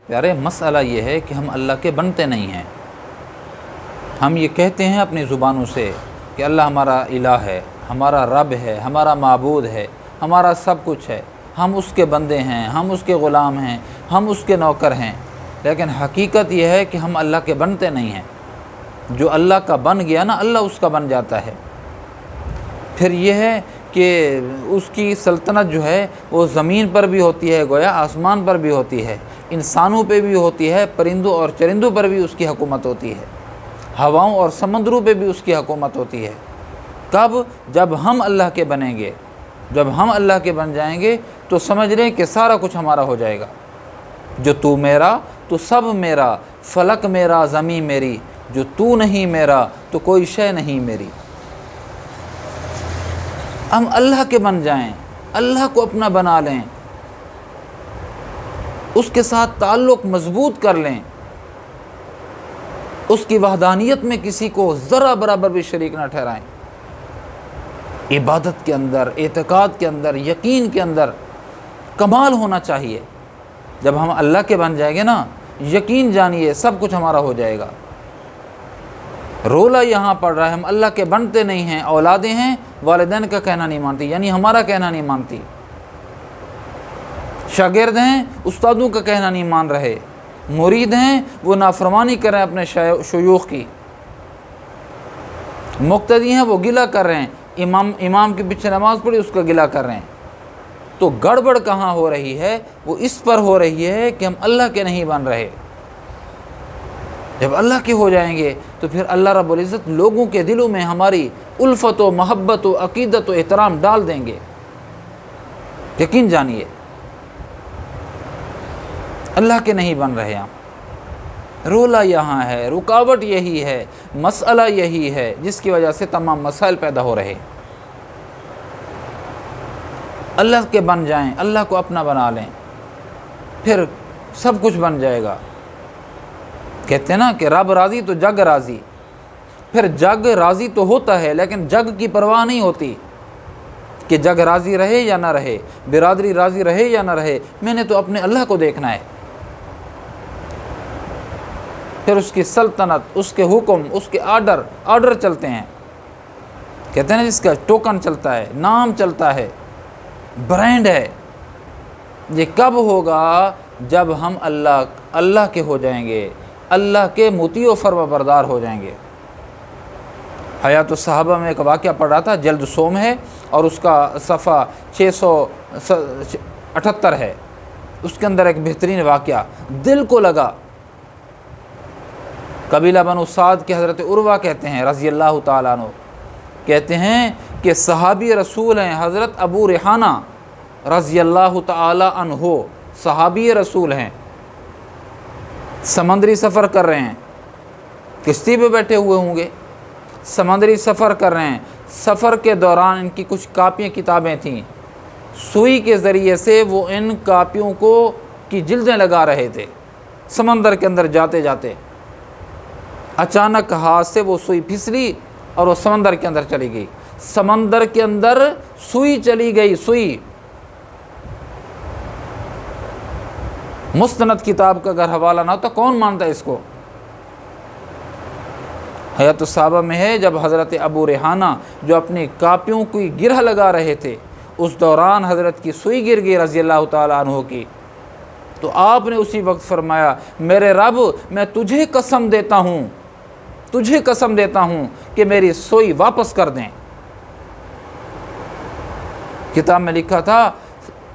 پیارے مسئلہ یہ ہے کہ ہم اللہ کے بنتے نہیں ہیں۔ ہم یہ کہتے ہیں اپنی زبانوں سے کہ اللہ ہمارا الہ ہے، ہمارا رب ہے، ہمارا معبود ہے، ہمارا سب کچھ ہے، ہم اس کے بندے ہیں، ہم اس کے غلام ہیں، ہم اس کے نوکر ہیں، لیکن حقیقت یہ ہے کہ ہم اللہ کے بنتے نہیں ہیں۔ جو اللہ کا بن گیا نا، اللہ اس کا بن جاتا ہے۔ پھر یہ ہے کہ اس کی سلطنت جو ہے وہ زمین پر بھی ہوتی ہے، گویا آسمان پر بھی ہوتی ہے، انسانوں پہ بھی ہوتی ہے، پرندوں اور چرندوں پر بھی اس کی حکومت ہوتی ہے، ہواؤں اور سمندروں پہ بھی اس کی حکومت ہوتی ہے۔ کب؟ جب ہم اللہ کے بنیں گے۔ جب ہم اللہ کے بن جائیں گے تو سمجھ رہے کہ سارا کچھ ہمارا ہو جائے گا۔ جو تو میرا تو سب میرا، فلک میرا زمین میری، جو تو نہیں میرا تو کوئی شے نہیں میری۔ ہم اللہ کے بن جائیں، اللہ کو اپنا بنا لیں، اس کے ساتھ تعلق مضبوط کر لیں، اس کی وحدانیت میں کسی کو ذرہ برابر بھی شریک نہ ٹھہرائیں۔ عبادت کے اندر، اعتقاد کے اندر، یقین کے اندر کمال ہونا چاہیے۔ جب ہم اللہ کے بن جائیں گے نا، یقین جانیے سب کچھ ہمارا ہو جائے گا۔ رولا یہاں پڑ رہا ہے، ہم اللہ کے بنتے نہیں ہیں، اولادیں ہیں، والدین کا کہنا نہیں مانتی، یعنی ہمارا کہنا نہیں مانتی، شاگرد ہیں، استادوں کا کہنا نہیں مان رہے، مرید ہیں، وہ نافرمانی کر رہے ہیں اپنے شیوخ کی، مقتدی ہیں، وہ گلہ کر رہے ہیں، امام کے پیچھے نماز پڑھی اس کا گلہ کر رہے ہیں۔ تو گڑبڑ کہاں ہو رہی ہے؟ وہ اس پر ہو رہی ہے کہ ہم اللہ کے نہیں بن رہے۔ جب اللہ کے ہو جائیں گے تو پھر اللہ رب العزت لوگوں کے دلوں میں ہماری الفت و محبت و عقیدت و احترام ڈال دیں گے، یقین جانیے۔ اللہ کے نہیں بن رہے ہم، رولا یہاں ہے، رکاوٹ یہی ہے، مسئلہ یہی ہے جس کی وجہ سے تمام مسائل پیدا ہو رہے۔ اللہ کے بن جائیں، اللہ کو اپنا بنا لیں، پھر سب کچھ بن جائے گا۔ کہتے ہیں نا کہ رب راضی تو جگ راضی۔ پھر جگ راضی تو ہوتا ہے لیکن جگ کی پرواہ نہیں ہوتی کہ جگ راضی رہے یا نہ رہے، برادری راضی رہے یا نہ رہے، میں نے تو اپنے اللہ کو دیکھنا ہے۔ پھر اس کی سلطنت، اس کے حکم، اس کے آرڈر چلتے ہیں۔ کہتے ہیں نا جس کا ٹوکن چلتا ہے، نام چلتا ہے، برانڈ ہے۔ یہ کب ہوگا؟ جب ہم اللہ کے ہو جائیں گے، اللہ کے مطیع و فرما بردار ہو جائیں گے۔ حیات الصحابہ میں ایک واقعہ پڑھ رہا تھا، جلد سوم ہے اور اس کا صفحہ 678 ہے، اس کے اندر ایک بہترین واقعہ دل کو لگا۔ قبیلہ بنو سعد کے حضرت عروہ کہتے ہیں رضی اللہ تعالیٰ عنہ، کہتے ہیں کہ صحابی رسول ہیں حضرت ابو ریحانہ رضی اللہ تعالیٰ عنہ، صحابی رسول ہیں، سمندری سفر کر رہے ہیں، کشتی پہ بیٹھے ہوئے ہوں گے، سمندری سفر کر رہے ہیں۔ سفر کے دوران ان کی کچھ کاپیاں کتابیں تھیں، سوئی کے ذریعے سے وہ ان کاپیوں کی جلدیں لگا رہے تھے۔ سمندر کے اندر جاتے جاتے اچانک ہاتھ سے وہ سوئی پھسلی اور وہ سمندر کے اندر چلی گئی۔ سمندر کے اندر سوئی چلی گئی، سوئی۔ مستند کتاب کا اگر حوالہ نہ ہوتا کون مانتا اس کو؟ حیات الصحابہ میں ہے جب حضرت ابو ریحانہ جو اپنی کاپیوں کی گرہ لگا رہے تھے، اس دوران حضرت کی سوئی گر گئی رضی اللہ تعالیٰ عنہ کی، تو آپ نے اسی وقت فرمایا، میرے رب میں تجھے قسم دیتا ہوں، تجھے قسم دیتا ہوں کہ میری سوئی واپس کر دیں۔ کتاب میں لکھا تھا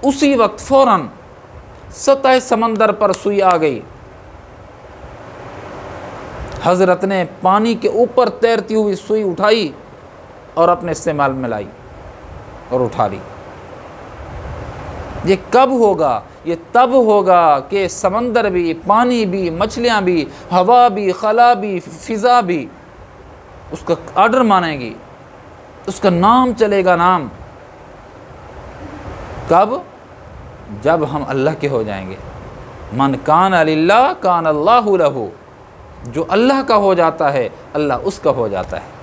اسی وقت فوراً سطح سمندر پر سوئی آ گئی۔ حضرت نے پانی کے اوپر تیرتی ہوئی سوئی اٹھائی اور اپنے استعمال میں لائی اور اٹھا لی۔ یہ کب ہوگا؟ یہ تب ہوگا کہ سمندر بھی، پانی بھی، مچھلیاں بھی، ہوا بھی، خلا بھی، فضا بھی اس کا آرڈر مانیں گی، اس کا نام چلے گا، نام۔ کب؟ جب ہم اللہ کے ہو جائیں گے۔ من کان للہ کان اللہ لہ، جو اللہ کا ہو جاتا ہے اللہ اس کا ہو جاتا ہے۔